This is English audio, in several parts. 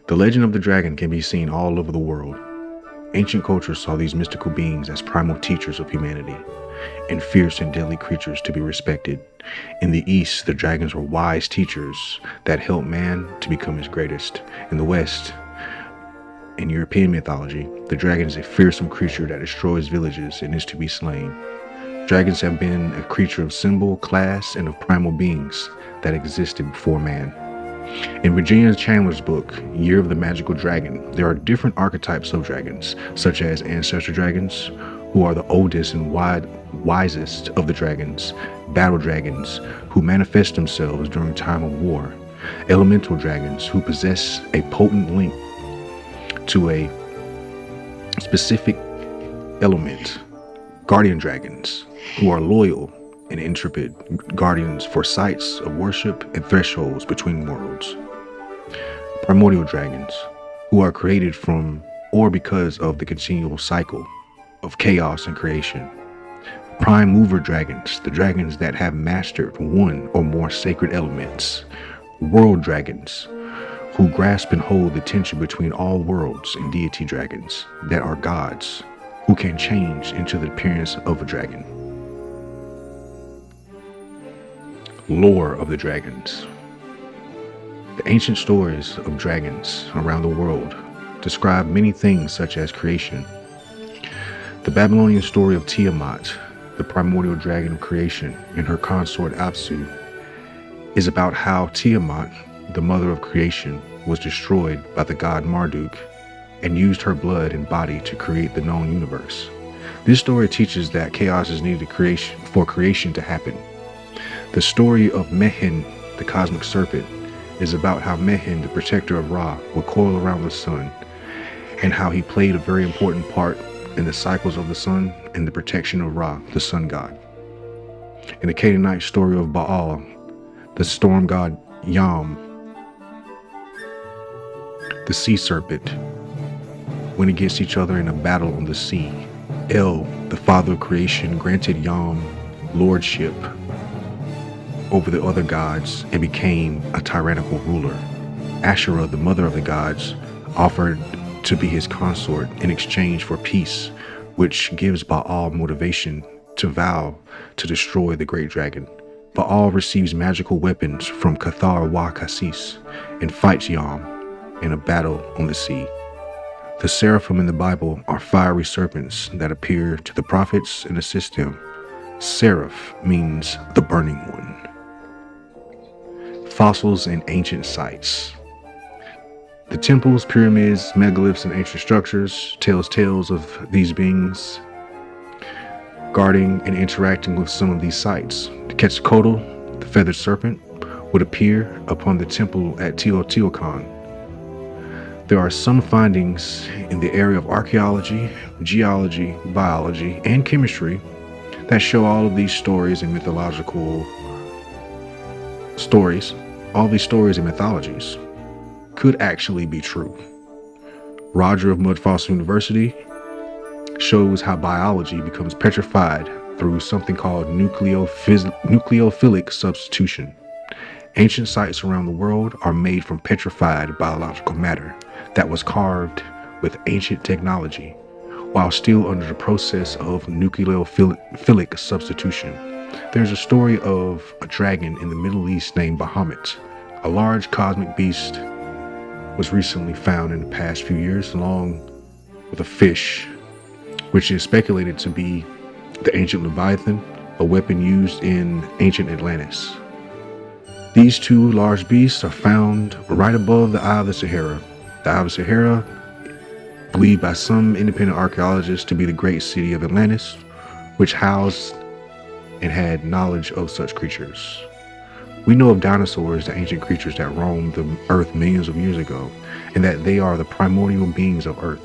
The legend of the dragon can be seen all over the world. Ancient cultures saw these mystical beings as primal teachers of humanity and fierce and deadly creatures to be respected. In the East, the dragons were wise teachers that helped man to become his greatest. In the West, in European mythology, the dragon is a fearsome creature that destroys villages and is to be slain. Dragons have been a creature of symbol, class, and of primal beings that existed before man. In Virginia Chandler's book, Year of the Magical Dragon, there are different archetypes of dragons, such as ancestor dragons, who are the oldest and wisest of the dragons, battle dragons, who manifest themselves during time of war, elemental dragons, who possess a potent link to a specific element, guardian dragons, who are loyal and intrepid guardians for sites of worship and thresholds between worlds, primordial dragons, who are created from or because of the continual cycle of chaos and creation, prime mover dragons, the dragons that have mastered one or more sacred elements, world dragons, who grasp and hold the tension between all worlds, and deity dragons that are gods, who can change into the appearance of a dragon. Lore of the dragons. The ancient stories of dragons around the world describe many things such as creation. The Babylonian story of Tiamat, the primordial dragon of creation, and her consort Apsu, is about how Tiamat, the mother of creation, was destroyed by the god Marduk and used her blood and body to create the known universe. This story teaches that chaos is needed for creation to happen. The story of Mehen, the cosmic serpent, is about how Mehen, the protector of Ra, would coil around the sun, and how he played a very important part in the cycles of the sun and the protection of Ra, the sun god. In the Canaanite story of Baal, the storm god Yam, the sea serpent, went against each other in a battle on the sea. El, the father of creation, granted Yam lordship over the other gods and became a tyrannical ruler. Asherah, the mother of the gods, offered to be his consort in exchange for peace, which gives Baal motivation to vow to destroy the great dragon. Baal receives magical weapons from Cathar Wa Cassis and fights Yam in a battle on the sea. The Seraphim in the Bible are fiery serpents that appear to the prophets and assist them. Seraph means the burning one. Fossils and ancient sites. The temples, pyramids, megaliths, and ancient structures tells tales of these beings guarding and interacting with some of these sites. The Quetzalcoatl, the feathered serpent, would appear upon the temple at Teotihuacan. There are some findings in the area of archaeology, geology, biology, and chemistry that show all of these stories and mythological stories, all these stories and mythologies could actually be true. Roger of Mud Fossil University shows how biology becomes petrified through something called nucleophilic substitution. Ancient sites around the world are made from petrified biological matter that was carved with ancient technology, while still under the process of nucleophilic substitution. There's a story of a dragon in the Middle East named Bahamut. A large cosmic beast was recently found in the past few years, along with a fish, which is speculated to be the ancient Leviathan, a weapon used in ancient Atlantis. These two large beasts are found right above the Eye of the Sahara. The Eye of the Sahara, believed by some independent archaeologists to be the great city of Atlantis, which housed and had knowledge of such creatures. We know of dinosaurs, the ancient creatures that roamed the earth millions of years ago, and that they are the primordial beings of earth.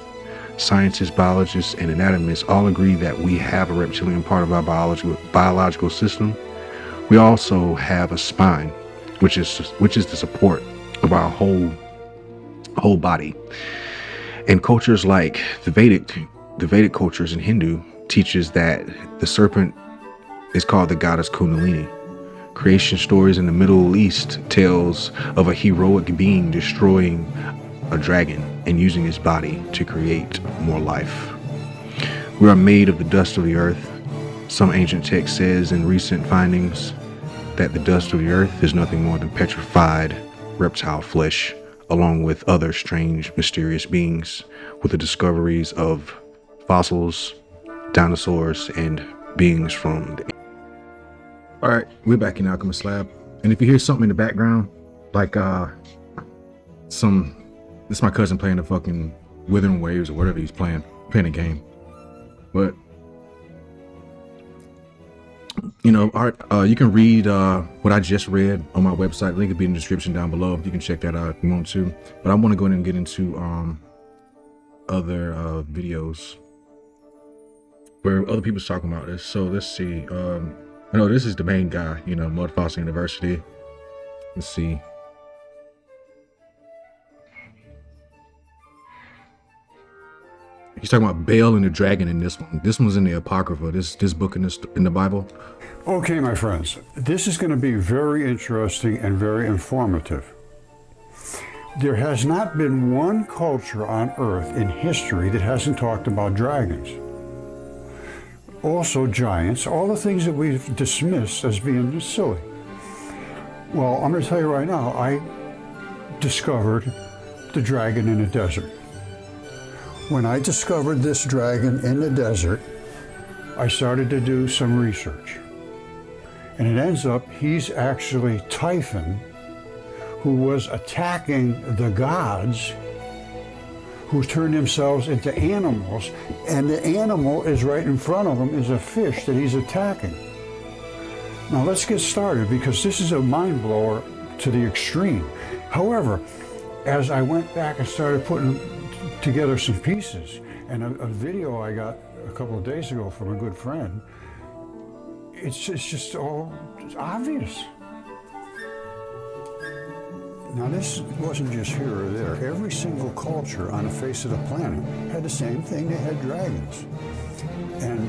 Scientists, biologists, and anatomists all agree that we have a reptilian part of our biological system. We also have a spine, which is the support of our whole body. And cultures like the Vedic cultures in Hindu teaches that the serpent is called the goddess Kundalini. Creation stories in the Middle East tells of a heroic being destroying a dragon and using his body to create more life. We are made of the dust of the earth. Some ancient text says in recent findings that the dust of the earth is nothing more than petrified reptile flesh, along with other strange, mysterious beings, with the discoveries of fossils, dinosaurs, and beings from the... All right, we're back in Alchemist Lab. And if you hear something in the background, like this is my cousin playing the fucking Withering Waves or whatever he's playing a game. But you know, Art, you can read what I just read on my website. Link will be in the description down below. You can check that out if you want to. But I want to go ahead and get into other videos where other people's talking about this. So let's see. I know this is the main guy, you know, Mudfossil University. Let's see. He's talking about Baal and the dragon in this one. This one's in the Apocrypha. This book in the Bible. Okay, my friends, this is going to be very interesting and very informative. There has not been one culture on Earth in history that hasn't talked about dragons. Also giants, all the things that we've dismissed as being silly. Well, I'm going to tell you right now, I discovered the dragon in the desert. When I discovered this dragon in the desert, I started to do some research. And it ends up he's actually Typhon, who was attacking the gods, who turned themselves into animals, and the animal is right in front of him is a fish that he's attacking. Now let's get started, because this is a mind blower to the extreme. However, as I went back and started putting together some pieces, and a video I got a couple of days ago from a good friend, it's just all obvious. Now this wasn't just here or there. Every single culture on the face of the planet had the same thing. They had dragons. And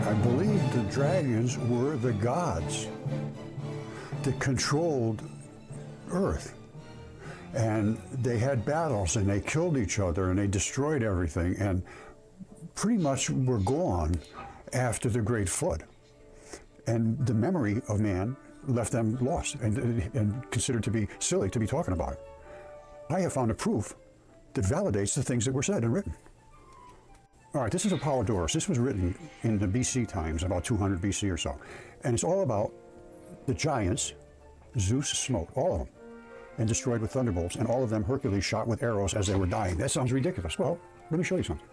I believe the dragons were the gods that controlled Earth. And they had battles and they killed each other and they destroyed everything and pretty much were gone after the Great Flood. And the memory of man left them lost and considered to be silly to be talking about it. I have found a proof that validates the things that were said and written. All right, this is Apollodorus. This was written in the BC times, about 200 BC or so. And it's all about the giants Zeus smote, all of them, and destroyed with thunderbolts, and all of them Hercules shot with arrows as they were dying. That sounds ridiculous. Well, let me show you something.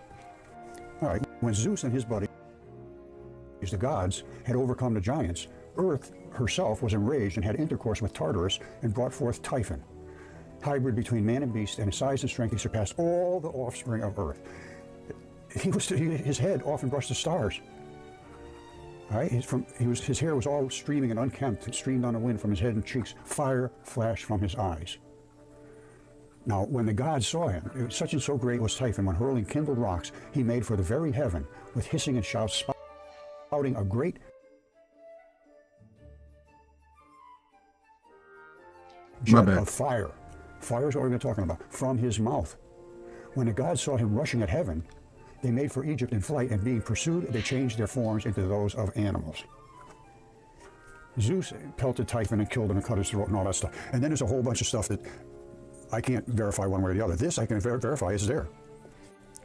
All right, when Zeus and his buddies, the gods, had overcome the giants, Earth herself was enraged and had intercourse with Tartarus and brought forth Typhon, hybrid between man and beast, and in size and strength he surpassed all the offspring of Earth. His head often brushed the stars. All right, his hair was all streaming and unkempt. It streamed on the wind from his head and cheeks. Fire flashed from his eyes. Now, when the gods saw him, such and so great was Typhon, when hurling kindled rocks, he made for the very heaven, with hissing and shouts, spouting a great jet of fire. Fire is what we've been talking about, from his mouth. When the gods saw him rushing at heaven, they made for Egypt in flight, and being pursued, they changed their forms into those of animals. Zeus pelted Typhon and killed him and cut his throat and all that stuff. And then there's a whole bunch of stuff that I can't verify one way or the other. This I can verify is there.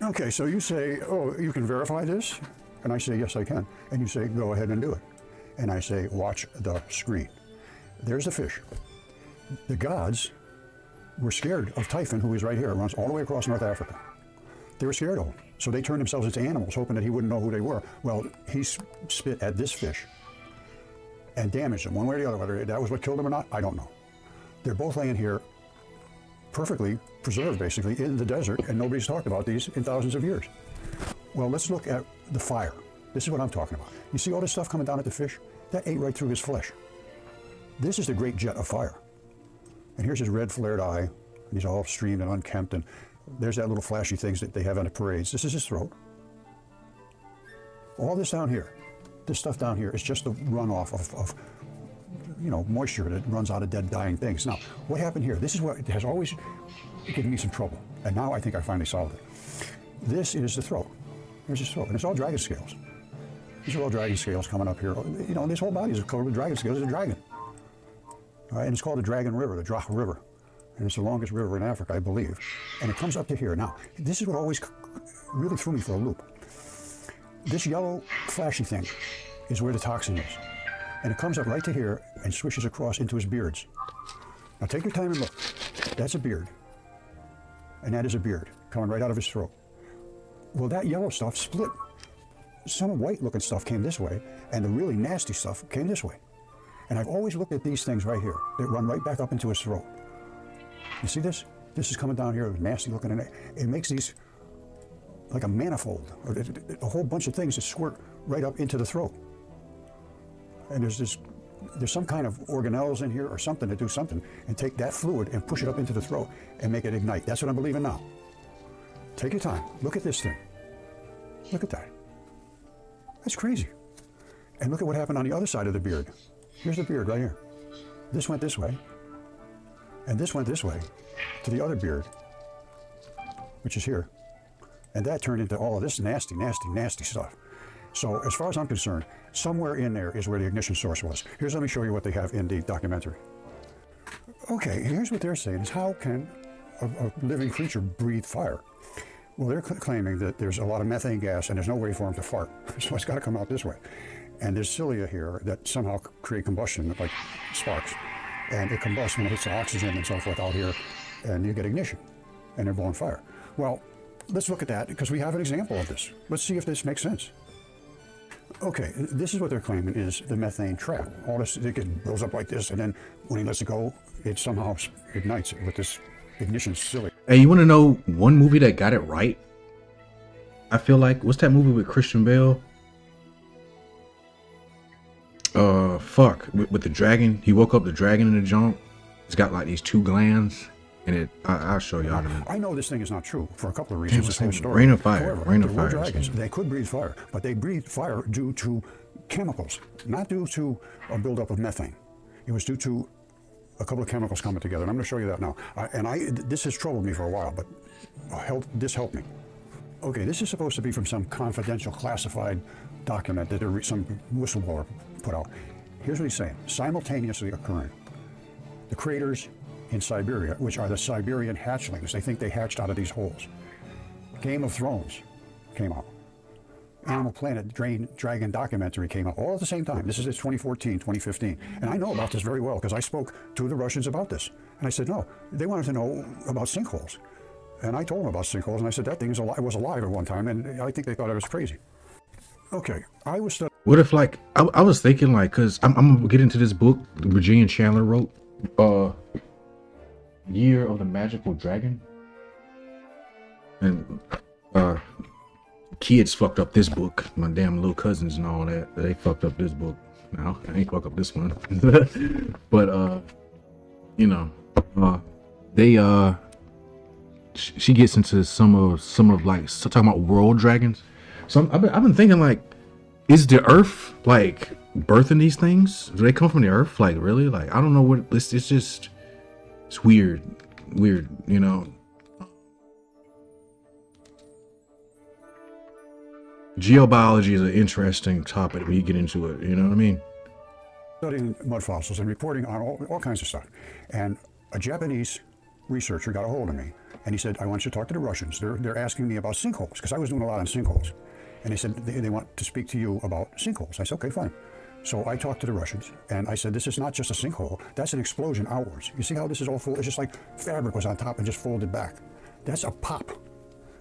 Okay, so you say, oh, you can verify this? And I say, yes, I can. And you say, go ahead and do it. And I say, watch the screen. There's a fish. The gods were scared of Typhon, who is right here, runs all the way across North Africa. They were scared of him. So they turned themselves into animals, hoping that he wouldn't know who they were. Well, he spit at this fish and damaged him one way or the other. Whether that was what killed him or not, I don't know. They're both laying here perfectly preserved, basically, in the desert, and nobody's talked about these in thousands of years. Well, let's look at the fire. This is what I'm talking about. You see all this stuff coming down at the fish? That ate right through his flesh. This is the great jet of fire. And here's his red flared eye, and he's all streamed and unkempt, and there's that little flashy things that they have on the parades. This is his throat. All this down here, this stuff down here is just the runoff of moisture that runs out of dead, dying things. Now, what happened here? This is what has always given me some trouble, and now I think I finally solved it. This is the throat. Here's his throat, and it's all dragon scales. These are all dragon scales coming up here. This whole body is covered with dragon scales. It's a dragon. All right, and it's called the Dragon River, the Drac River. And it's the longest river in Africa, I believe. And it comes up to here. Now, this is what always really threw me for a loop. This yellow flashy thing is where the toxin is. And it comes up right to here and swishes across into his beards. Now take your time and look. That's a beard. And that is a beard coming right out of his throat. Well, that yellow stuff split. Some white looking stuff came this way, and the really nasty stuff came this way. And I've always looked at these things right here that run right back up into his throat. You see this? This is coming down here, nasty looking, and it makes these like a manifold, or a whole bunch of things that squirt right up into the throat. And there's some kind of organelles in here or something to do something and take that fluid and push it up into the throat and make it ignite. That's what I'm believing now. Take your time. Look at this thing. Look at that. That's crazy. And look at what happened on the other side of the beard. Here's the beard right here. This went this way, and this went this way to the other beard, which is here. And that turned into all of this nasty, nasty, nasty stuff. So as far as I'm concerned, somewhere in there is where the ignition source was. Let me show you what they have in the documentary. Okay, here's what they're saying is, how can a living creature breathe fire? Well, they're claiming that there's a lot of methane gas and there's no way for them to fart. So it's got to come out this way. And there's cilia here that somehow create combustion, like sparks. And it combusts when it hits the oxygen and so forth out here, and you get ignition, and they're blowing fire. Well, let's look at that, because we have an example of this. Let's see if this makes sense. Okay, this is what they're claiming is the methane trap. All this, it goes up like this, and then when he lets it go, it somehow ignites it with this ignition cilia. Hey, you want to know one movie that got it right? I feel like, what's that movie with Christian Bale? With the dragon. He woke up the dragon in the junk. It's got like these two glands, and I'll show y'all. I know this thing is not true for a couple of reasons. Damn, Rain of Fire. However, Rain of there were Fire. Dragons. They could breathe fire, but they breathed fire due to chemicals, not due to a buildup of methane. It was due to a couple of chemicals coming together, and I'm going to show you that now. This has troubled me for a while, but this helped me. Okay, this is supposed to be from some confidential, classified document that some whistleblower put out. Here's what he's saying: simultaneously occurring, the craters in Siberia, which are the Siberian hatchlings. They think they hatched out of these holes. Game of Thrones came out. Animal Planet Dragon documentary came out all at the same time. This is 2014, 2015. And I know about this very well because I spoke to the Russians about this. And I said, no, they wanted to know about sinkholes. And I told them about sinkholes, and I said, that thing was alive at one time, and I think they thought I was crazy. Okay, I was studying. What if, like, I was thinking, like, because I'm going to get into this book Virginia Chandler wrote, Year of the Magical Dragon. And kids fucked up this book. My damn little cousins and all that. They fucked up this book. No, I ain't fuck up this one. But she gets into some of like talking about world dragons. So I've been thinking, like, is the Earth like birthing these things? Do they come from the Earth? Like, really? Like, I don't know what. It's just, it's weird, you know. Geobiology is an interesting topic when you get into it. You know what I mean? Studying mud fossils and reporting on all kinds of stuff. And a Japanese researcher got a hold of me, and he said, I want you to talk to the Russians. They're asking me about sinkholes, because I was doing a lot on sinkholes. And they said, they want to speak to you about sinkholes. I said, okay, fine. So I talked to the Russians, and I said, this is not just a sinkhole. That's an explosion outwards. You see how this is all full? It's just like fabric was on top and just folded back. That's a pop.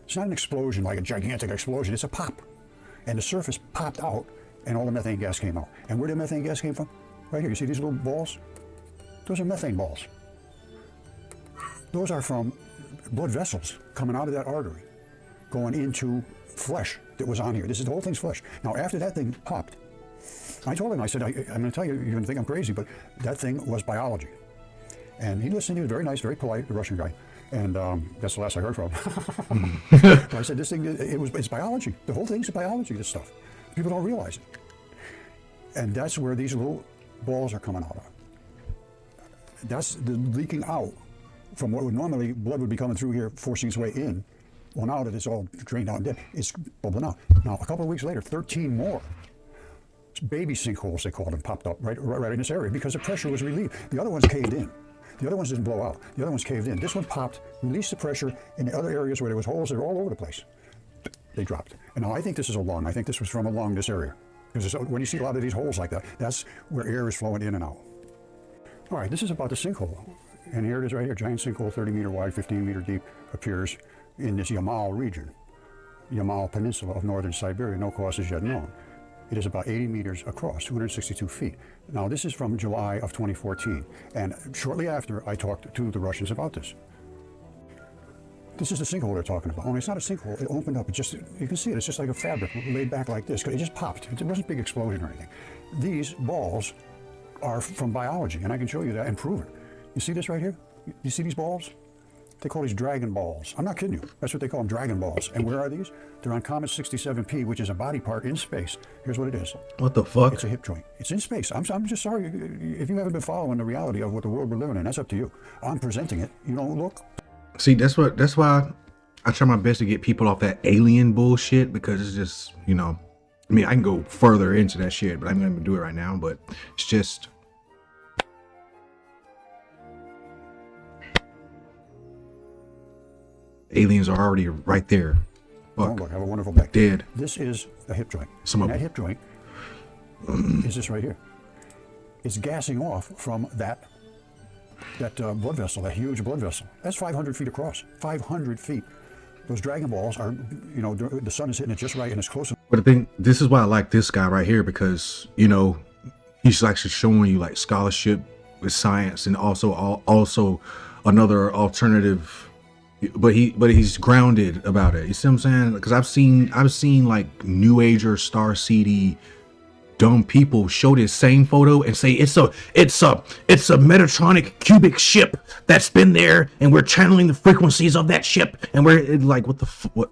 It's not an explosion like a gigantic explosion. It's a pop. And the surface popped out, and all the methane gas came out. And where did methane gas came from? Right here. You see these little balls? Those are methane balls. Those are from blood vessels coming out of that artery, going into flesh that was on here. The whole thing's flesh. Now, after that thing popped, I told him, I said, I'm going to tell you, you're going to think I'm crazy, but that thing was biology. And he listened. He was very nice, very polite, the Russian guy. And that's the last I heard from him. I said, this thing, it's biology. The whole thing's biology, this stuff. People don't realize it. And that's where these little balls are coming out of. that's the leaking out from what would normally, blood would be coming through here, forcing its way in. Well, now that it's all drained out and dead, it's bubbling out. Now, a couple of weeks later, 13 more baby sinkholes, they called them, popped up right in this area because the pressure was relieved. The other ones caved in. The other ones didn't blow out. The other ones caved in. This one popped, released the pressure in the other areas where there was holes that are all over the place. They dropped. And now I think this is a lung. I think this was from along this area. Because when you see a lot of these holes like that, that's where air is flowing in and out. All right, this is about the sinkhole. And here it is right here. Giant sinkhole, 30 meter wide, 15 meter deep, appears in this Yamal region. Yamal Peninsula of northern Siberia. No cause is yet known. It is about 80 meters across, 262 feet. Now, this is from July of 2014. And shortly after, I talked to the Russians about this. This is the sinkhole they're talking about. Only it's not a sinkhole. It opened up. It just, you can see it. It's just like a fabric laid back like this. It just popped. It wasn't a big explosion or anything. These balls are from biology, and I can show you that and prove it. You see this right here? You see these balls? They call these dragon balls. I'm not kidding you. That's what they call them, dragon balls. And where are these? They're on Comet 67P, which is a body part in space. Here's what it is. What the fuck? It's a hip joint. It's in space. I'm just sorry if you haven't been following the reality of what the world we're living in. That's up to you. I'm presenting it. You don't look. See, that's why I try my best to get people off that alien bullshit, because it's just, you know, I mean, I can go further into that shit, but I'm not gonna do it right now. But it's just, aliens are already right there. Fuck. Look, have a wonderful back. Dead. This is a hip joint. Some of that hip joint is this right here. It's gassing off from that blood vessel, that huge blood vessel. That's 500 feet across. 500 feet. Those dragon balls are, you know, the sun is hitting it just right and it's close. But I think this is why I like this guy right here, because, you know, he's actually showing you like scholarship with science, and also another alternative. But he's grounded about it. You see what I'm saying? Because I've seen like New Ager, Star Seedy, dumb people show this same photo and say it's a Metatronic cubic ship that's been there, and we're channeling the frequencies of that ship, and we're like, what?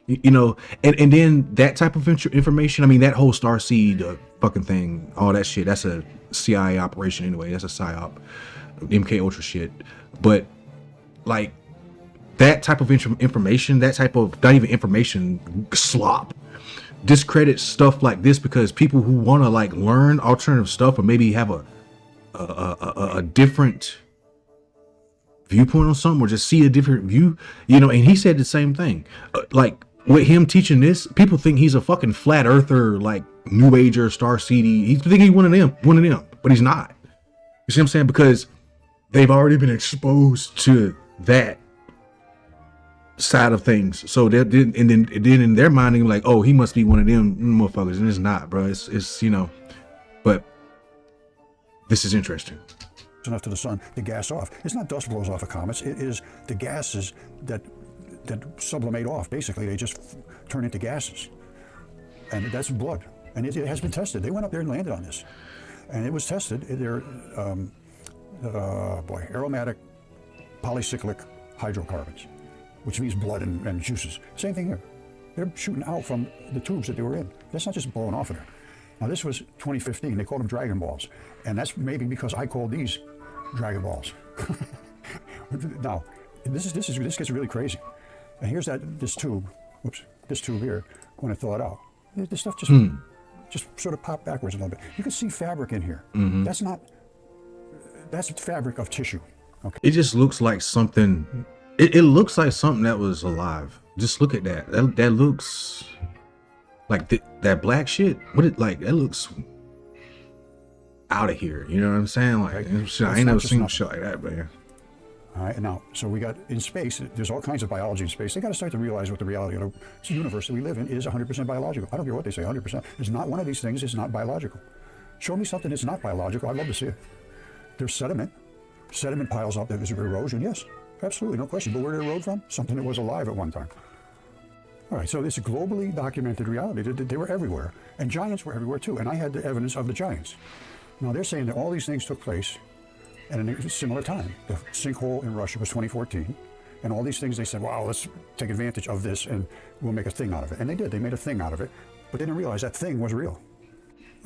You know, and then that type of information. I mean, that whole Starseed fucking thing, all that shit. That's a CIA operation anyway. That's a psyop, MK Ultra shit. But like that type of information, that type of not even information, slop, discredits stuff like this, because people who want to like learn alternative stuff, or maybe have a different viewpoint on something, or just see a different view, you know. And he said the same thing. Like with him teaching this, people think he's a fucking flat earther, like New Ager, Star Seedy. He's thinking he's one of them, but he's not. You see what I'm saying? Because they've already been exposed to that side of things. So and then in their mind, they're like, oh, he must be one of them motherfuckers, and it's not, bro. It's you know. But this is interesting. Enough to the sun to gas off. It's not dust blows off of comets. It is the gases that sublimate off. Basically, they just turn into gases, and that's blood. And it has been tested. They went up there and landed on this, and it was tested. They're aromatic polycyclic hydrocarbons, which means blood and juices. Same thing here. They're shooting out from the tubes that they were in. That's not just blowing off of there. Now, this was 2015. They called them dragon balls, and that's maybe because I called these dragon balls. Now, this gets really crazy. And here's this tube. Whoops, this tube here. When I thaw it out, this stuff just sort of popped backwards a little bit. You can see fabric in here. Mm-hmm. That's fabric of tissue. Okay. It just looks like something. It looks like something that was alive. Just look at that. That looks like that black shit. That looks out of here. You know what I'm saying? Like, right. I ain't never seen shit like that, man. All right, now, so we got in space, there's all kinds of biology in space. They got to start to realize what the reality of the universe that we live in is 100% biological. I don't care what they say, 100%. There's not one of these things is not biological. Show me something that's not biological. I'd love to see it. There's sediment. Sediment piles up. There's erosion, yes. Absolutely, no question. But where did it erode from? Something that was alive at one time. All right, so this globally documented reality, they were everywhere. And giants were everywhere too. And I had the evidence of the giants. Now they're saying that all these things took place at a similar time. The sinkhole in Russia was 2014. And all these things, they said, wow, let's take advantage of this and we'll make a thing out of it. And they did, they made a thing out of it. But they didn't realize that thing was real.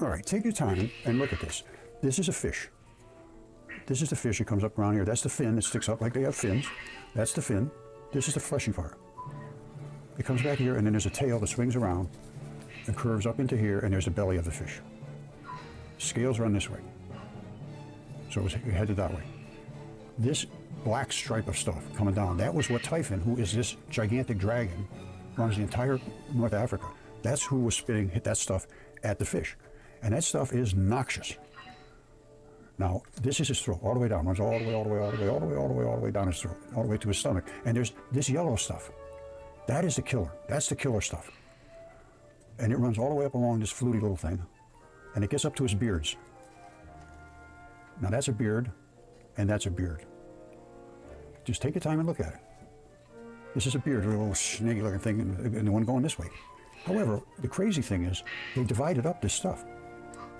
All right, take your time and look at this. This is a fish. This is the fish that comes up around here. That's the fin that sticks up like they have fins. That's the fin. This is the fleshy part. It comes back here, and then there's a tail that swings around and curves up into here, and there's the belly of the fish. Scales run this way. So it was headed that way. This black stripe of stuff coming down, that was what Typhon, who is this gigantic dragon, runs the entire North Africa. That's who was spitting that stuff at the fish. And that stuff is noxious. Now, this is his throat, all the way down, runs all the way, all the way, all the way, all the way, all the way, all the way down his throat, all the way to his stomach. And there's this yellow stuff. That is the killer. That's the killer stuff. And it runs all the way up along this fluty little thing, and it gets up to his beards. Now that's a beard, and that's a beard. Just take your time and look at it. This is a beard, a little snaggy looking thing, and the one going this way. However, the crazy thing is, they divided up this stuff.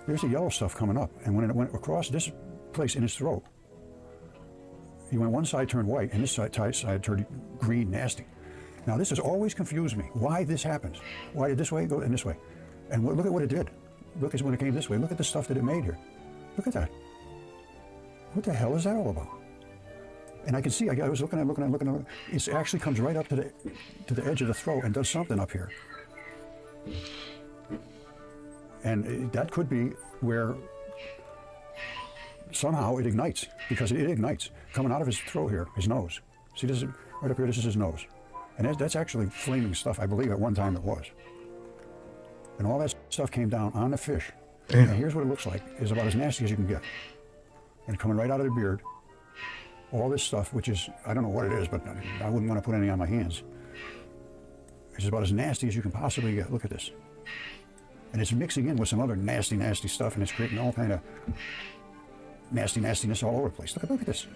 There's the yellow stuff coming up, and when it went across this place in his throat, he went one side turned white, and this side turned green, nasty. Now this has always confused me, why this happens. Why did this way go and this way? And look at what it did. Look at when it came this way. Look at the stuff that it made here. Look at that. What the hell is that all about? And I can see, I was looking at it. It actually comes right up to the edge of the throat and does something up here. And that could be where somehow it ignites, because it ignites coming out of his throat here, his nose. See, this is right up here, this is his nose. And that's actually flaming stuff, I believe at one time it was. And all that stuff came down on the fish. Damn. And here's what it looks like. It's about as nasty as you can get. And coming right out of the beard, all this stuff, which is, I don't know what it is, but I wouldn't want to put any on my hands. It's about as nasty as you can possibly get. Look at this. And it's mixing in with some other nasty, nasty stuff, and it's creating all kind of nastiness all over the place. Look at this.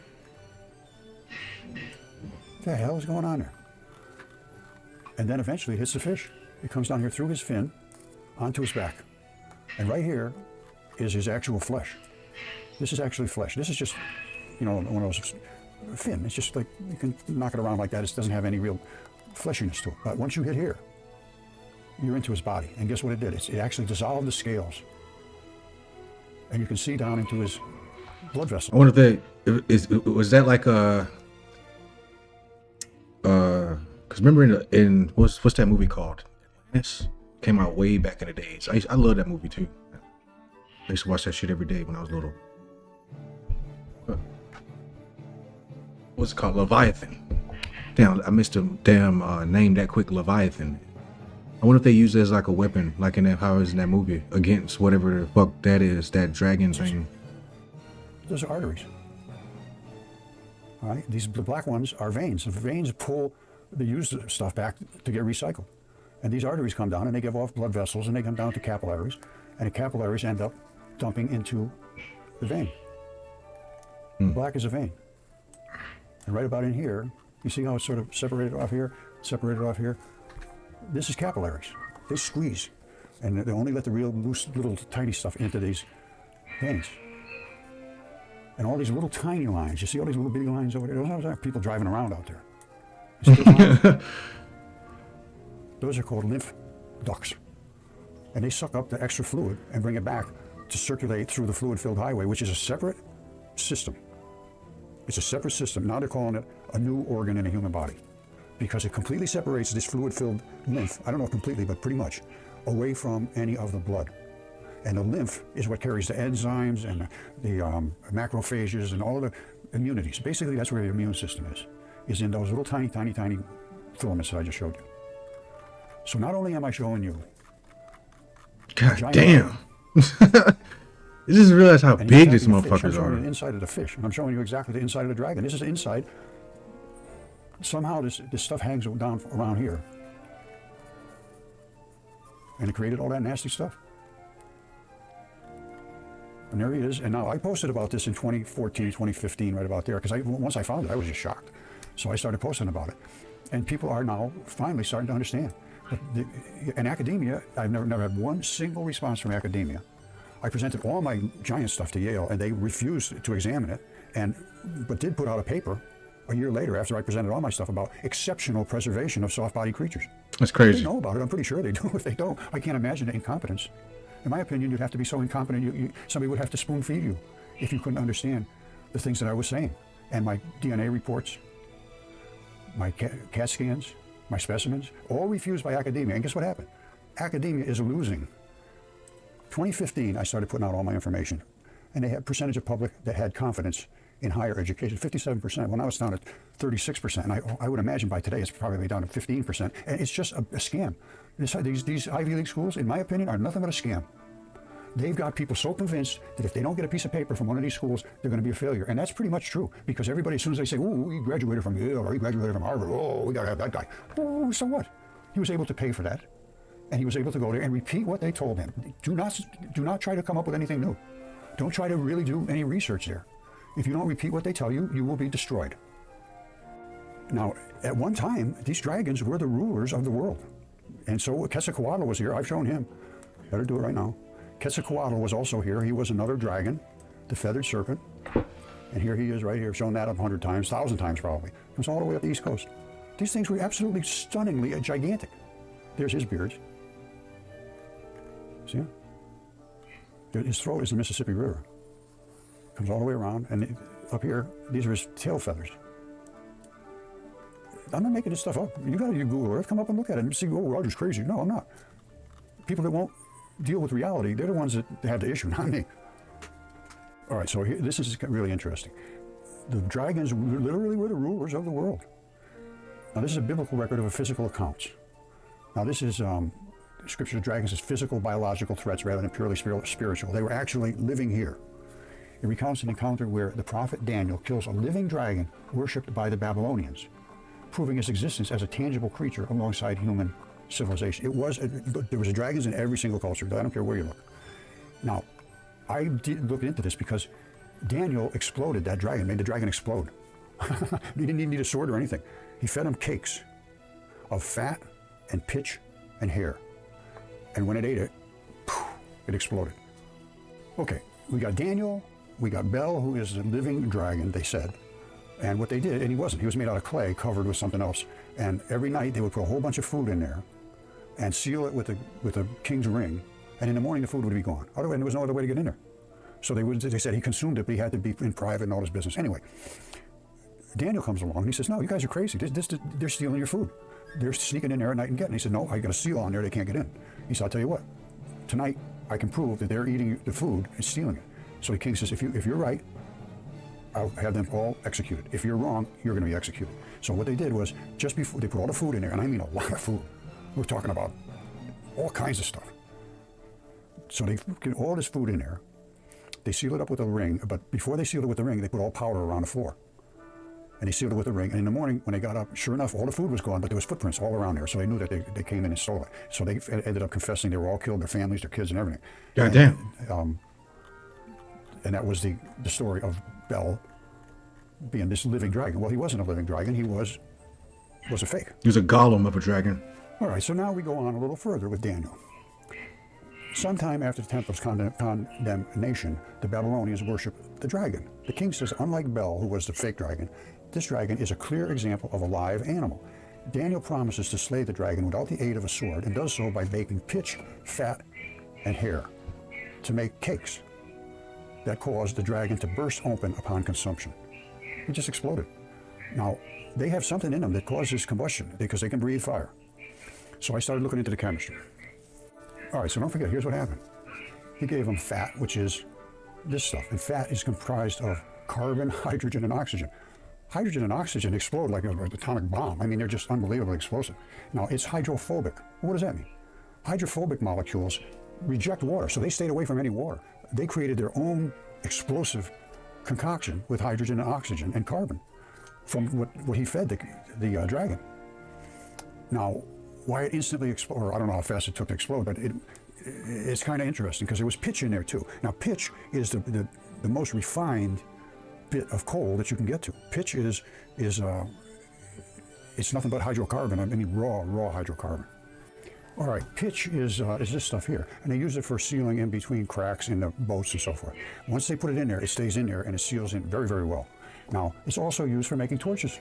What the hell is going on there? And then eventually it hits the fish. It comes down here through his fin, onto his back. And right here is his actual flesh. This is actually flesh. This is just, one of those fin. It's just like, you can knock it around like that. It doesn't have any real fleshiness to it. But once you hit here, you're into his body. And guess what it did? It actually dissolved the scales. And you can see down into his blood vessel. I wonder if was that like because remember in what's that movie called? Atlantis? Came out way back in the days. I love that movie too. I used to watch that shit every day when I was little. What's it called? Leviathan. Damn, I missed a damn name that quick. Leviathan. I wonder if they use it as like a weapon, like in that, how it is in that movie, against whatever the fuck that is, that dragon thing. Those are arteries. All right, the black ones are veins. The veins pull the used stuff back to get recycled. And these arteries come down and they give off blood vessels and they come down to capillaries. And the capillaries end up dumping into the vein. Black is a vein. And right about in here, you see how it's sort of separated off here, separated off here? This is capillaries. They squeeze. And they only let the real loose little tiny stuff into these veins. And all these little tiny lines, you see all these little bitty lines over there? Those are people driving around out there. You see those lines? Those are called lymph ducts. And they suck up the extra fluid and bring it back to circulate through the fluid-filled highway, which is a separate system. It's a separate system. Now they're calling it a new organ in a human body because it completely separates this fluid-filled lymph, I don't know completely, but pretty much, away from any of the blood. And the lymph is what carries the enzymes and the macrophages and all of the immunities. Basically, that's where the immune system is in those little tiny filaments that I just showed you. So not only am I showing you... God damn. You just realize how big these motherfuckers I'm showing are. you the inside of the fish, and I'm showing you exactly the inside of the dragon. This is the inside. Somehow this stuff hangs down around here. And it created all that nasty stuff. And there he is. And now I posted about this in 2014, 2015, right about there, because once I found it, I was just shocked. So I started posting about it. And people are now finally starting to understand. But in academia, I've never had one single response from academia. I presented all my giant stuff to Yale, and they refused to examine it, but did put out a paper a year later after I presented all my stuff about exceptional preservation of soft-bodied creatures. That's crazy. They know about it. I'm pretty sure they do. If they don't, I can't imagine the incompetence. In my opinion, you'd have to be so incompetent, somebody would have to spoon feed you if you couldn't understand the things that I was saying. And my DNA reports, my CAT scans, my specimens, all refused by academia. And guess what happened? Academia is losing. 2015, I started putting out all my information. And they had a percentage of public that had confidence in higher education, 57%. Well, now it's down at 36%. And I would imagine by today it's probably down to 15%. And it's just a scam. These Ivy League schools, in my opinion, are nothing but a scam. They've got people so convinced that if they don't get a piece of paper from one of these schools, they're going to be a failure. And that's pretty much true, because everybody, as soon as they say, oh, he graduated from Yale or he graduated from Harvard, oh, we got to have that guy. Oh, so what? He was able to pay for that. And he was able to go there and repeat what they told him. Do not try to come up with anything new. Don't try to really do any research there. If you don't repeat what they tell you, you will be destroyed. Now, at one time, these dragons were the rulers of the world. And so Quetzalcoatl was here. I've shown him. Better do it right now. Quetzalcoatl was also here. He was another dragon, the feathered serpent. And here he is right here, shown that 100 times, 1,000 times probably. It was all the way up the East Coast. These things were absolutely stunningly gigantic. There's his beard. See him? His throat is the Mississippi River. Comes all the way around, and up here, these are his tail feathers. I'm not making this stuff up. You got to use Google Earth. Come up and look at it and see, oh, Roger's crazy. No, I'm not. People that won't deal with reality, they're the ones that have the issue, not me. All right, so here, this is really interesting. The dragons literally were the rulers of the world. Now, this is a biblical record of a physical account. Now, this is Scripture of dragons as physical, biological threats rather than purely spiritual. They were actually living here. It recounts an encounter where the prophet Daniel kills a living dragon worshipped by the Babylonians, proving its existence as a tangible creature alongside human civilization. There was dragons in every single culture. I don't care where you look. Now, I did look into this because Daniel exploded that dragon, made the dragon explode. He didn't even need a sword or anything. He fed him cakes of fat and pitch and hair. And when it ate it, poof, it exploded. Okay, we got Daniel, we got Bel, who is a living dragon, they said. And what they did, and he wasn't, he was made out of clay covered with something else. And every night they would put a whole bunch of food in there and seal it with a king's ring. And in the morning the food would be gone. Otherwise, there was no other way to get in there. So they said he consumed it, but he had to be in private and all his business. Anyway, Daniel comes along and he says, no, you guys are crazy. They're stealing your food. They're sneaking in there at night and getting it. He said, no, I got a seal on there, they can't get in. He said, I'll tell you what, tonight I can prove that they're eating the food and stealing it. So the king says, if you're right, I'll have them all executed. If you're wrong, you're going to be executed. So what they did was, just before they put all the food in there, and I mean a lot of food, we're talking about all kinds of stuff. So they get all this food in there, they seal it up with a ring, but before they sealed it with the ring, they put all powder around the floor. And they sealed it with a ring, and in the morning, when they got up, sure enough, all the food was gone, but there was footprints all around there, so they knew that they came in and stole it. So they ended up confessing they were all killed, their families, their kids, and everything. Goddamn. And that was the story of Bel being this living dragon. Well, he wasn't a living dragon, he was a fake. He was a golem of a dragon. All right, so now we go on a little further with Daniel. Sometime after the temple's condemnation, the Babylonians worshiped the dragon. The king says, unlike Bel, who was the fake dragon, this dragon is a clear example of a live animal. Daniel promises to slay the dragon without the aid of a sword, and does so by baking pitch, fat, and hair to make cakes that caused the dragon to burst open upon consumption. It just exploded. Now, they have something in them that causes combustion because they can breathe fire. So I started looking into the chemistry. All right, so don't forget, here's what happened. He gave them fat, which is this stuff. And fat is comprised of carbon, hydrogen, and oxygen. Hydrogen and oxygen explode like an atomic bomb. I mean, they're just unbelievably explosive. Now, it's hydrophobic. What does that mean? Hydrophobic molecules reject water, so they stayed away from any water. They created their own explosive concoction with hydrogen and oxygen and carbon from what he fed the dragon. Now, why it instantly exploded, or I don't know how fast it took to explode, but it's kind of interesting because there was pitch in there too. Now, pitch is the most refined bit of coal that you can get to. Pitch is it's nothing but hydrocarbon. I mean raw hydrocarbon. All right, pitch is this stuff here, and they use it for sealing in between cracks in the boats and so forth. Once they put it in there, it stays in there and it seals in very, very well. Now, it's also used for making torches.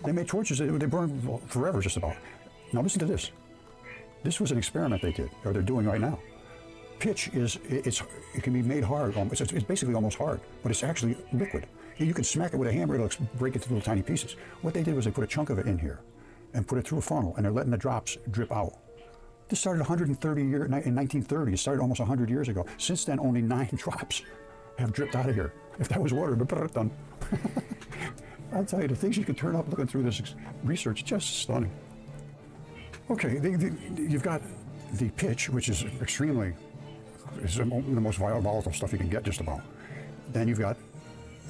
They made torches, they burn forever just about. Now listen to this. This was an experiment they did, or they're doing right now. pitch it can be made hard. It's basically almost hard, but it's actually liquid. You can smack it with a hammer, it'll break it to little tiny pieces. What they did was they put a chunk of it in here and put it through a funnel, and they're letting the drops drip out. This started 130 years, in 1930. It started almost 100 years ago. Since then, only 9 drops have dripped out of here. If that was water, but done. I'll tell you, the things you can turn up looking through this research, just stunning. Okay, you've got the pitch, which is the most volatile stuff you can get just about. Then you've got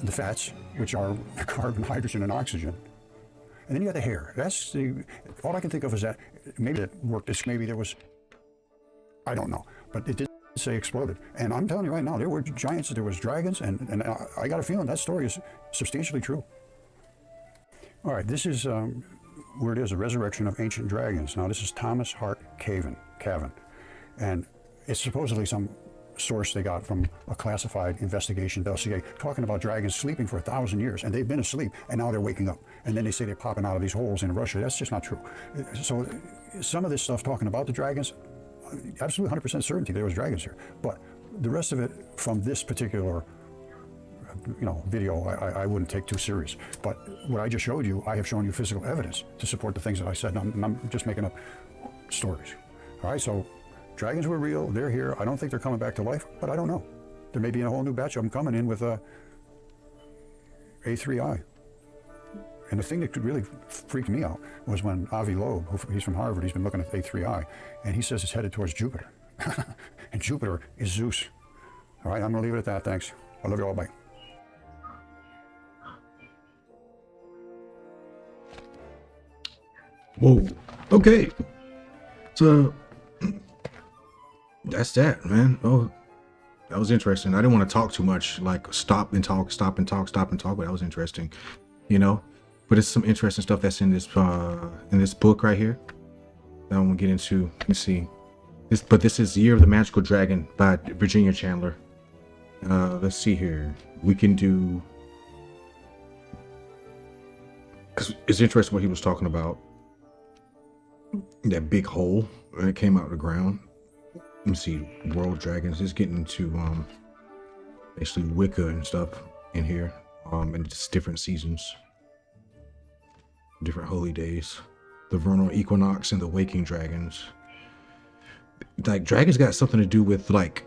the fats, which are carbon, hydrogen, and oxygen. And then you got the hair. All I can think of is that maybe it worked. Maybe there was, I don't know, but it did say exploded. And I'm telling you right now, there were giants, there was dragons, and I got a feeling that story is substantially true. All right, this is where it is, a resurrection of ancient dragons. Now, this is Thomas Hart Cavan, and it's supposedly some source they got from a classified investigation, dossier, talking about dragons sleeping for 1,000 years, and they've been asleep, and now they're waking up. And then they say they're popping out of these holes in Russia. That's just not true. So some of this stuff talking about the dragons, absolutely 100% certainty there was dragons here. But the rest of it from this particular video, I wouldn't take too serious. But what I just showed you, I have shown you physical evidence to support the things that I said, and I'm just making up stories. All right, so dragons were real, they're here. I don't think they're coming back to life, but I don't know. There may be a whole new batch of them coming in with A3I. And the thing that really freaked me out was when Avi Loeb, he's from Harvard, he's been looking at A3I, and he says it's headed towards Jupiter. And Jupiter is Zeus. All right, I'm gonna leave it at that, thanks. I love you all, bye. Whoa. Okay. So that's that, man. Oh, that was interesting. I didn't want to talk too much, like stop and talk, but that was interesting, But it's some interesting stuff that's in this book right here that I'm gonna get into. Let me see. This is Year of the Magical Dragon by Virginia Chandler. Let's see here. We can do, because it's interesting what he was talking about. That big hole that came out of the ground. Let me see. World Dragons. It's getting into basically Wicca and stuff in here. And just different seasons. Different holy days. The vernal equinox and the waking dragons. Like, dragons got something to do with, like,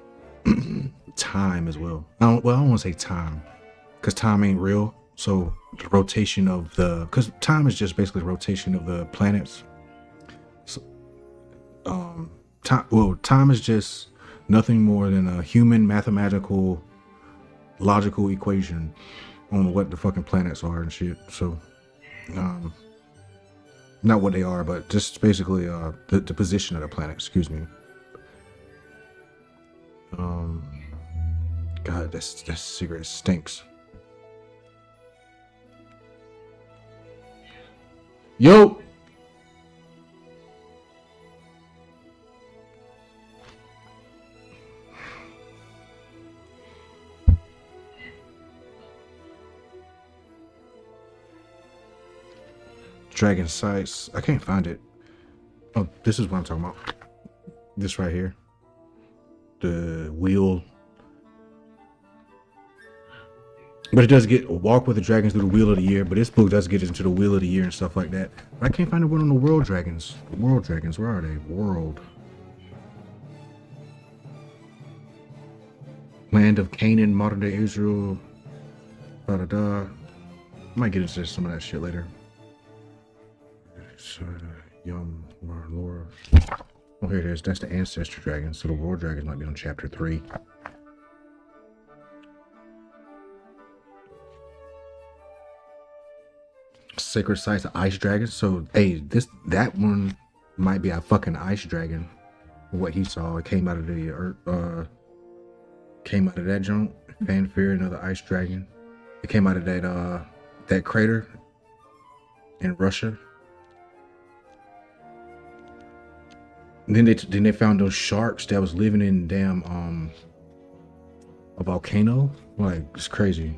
time as well. I don't want to say time, because time ain't real. So the rotation of because time is just basically the rotation of the planets. So, time is just nothing more than a human mathematical logical equation on what the fucking planets are and shit. So, not what they are, but just basically the position of the planet. Excuse me. God, that cigarette stinks. Yo. Dragon sights. I can't find it. Oh, this is what I'm talking about. This right here. The wheel. But it does get walk with the dragons through the wheel of the year. But this book does get into the wheel of the year and stuff like that. But I can't find the one on the world dragons. The world dragons, where are they? World. Land of Canaan, modern day Israel. I might get into some of that shit later. Young Laura. Oh, here it is. That's the ancestor dragon. So the world dragon might be on chapter 3. Sacred sites of ice dragons. So hey, that one might be a fucking ice dragon. What he saw, it came out of the earth. Came out of that joint. Fanfare, another ice dragon. It came out of that crater in Russia. And then they found those sharks that was living in damn a volcano. Like, it's crazy.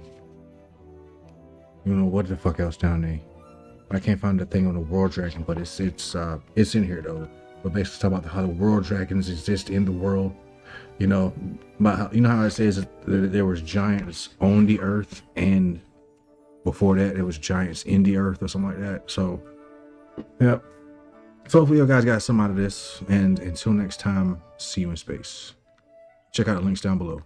You know what the fuck else down there? I can't find the thing on the world dragon, but it's in here though. But basically talking about how the world dragons exist in the world. You know, you know how it says that there was giants on the earth, and before that, there was giants in the earth or something like that. So, yeah. So hopefully you guys got some out of this. And until next time, see you in space. Check out the links down below.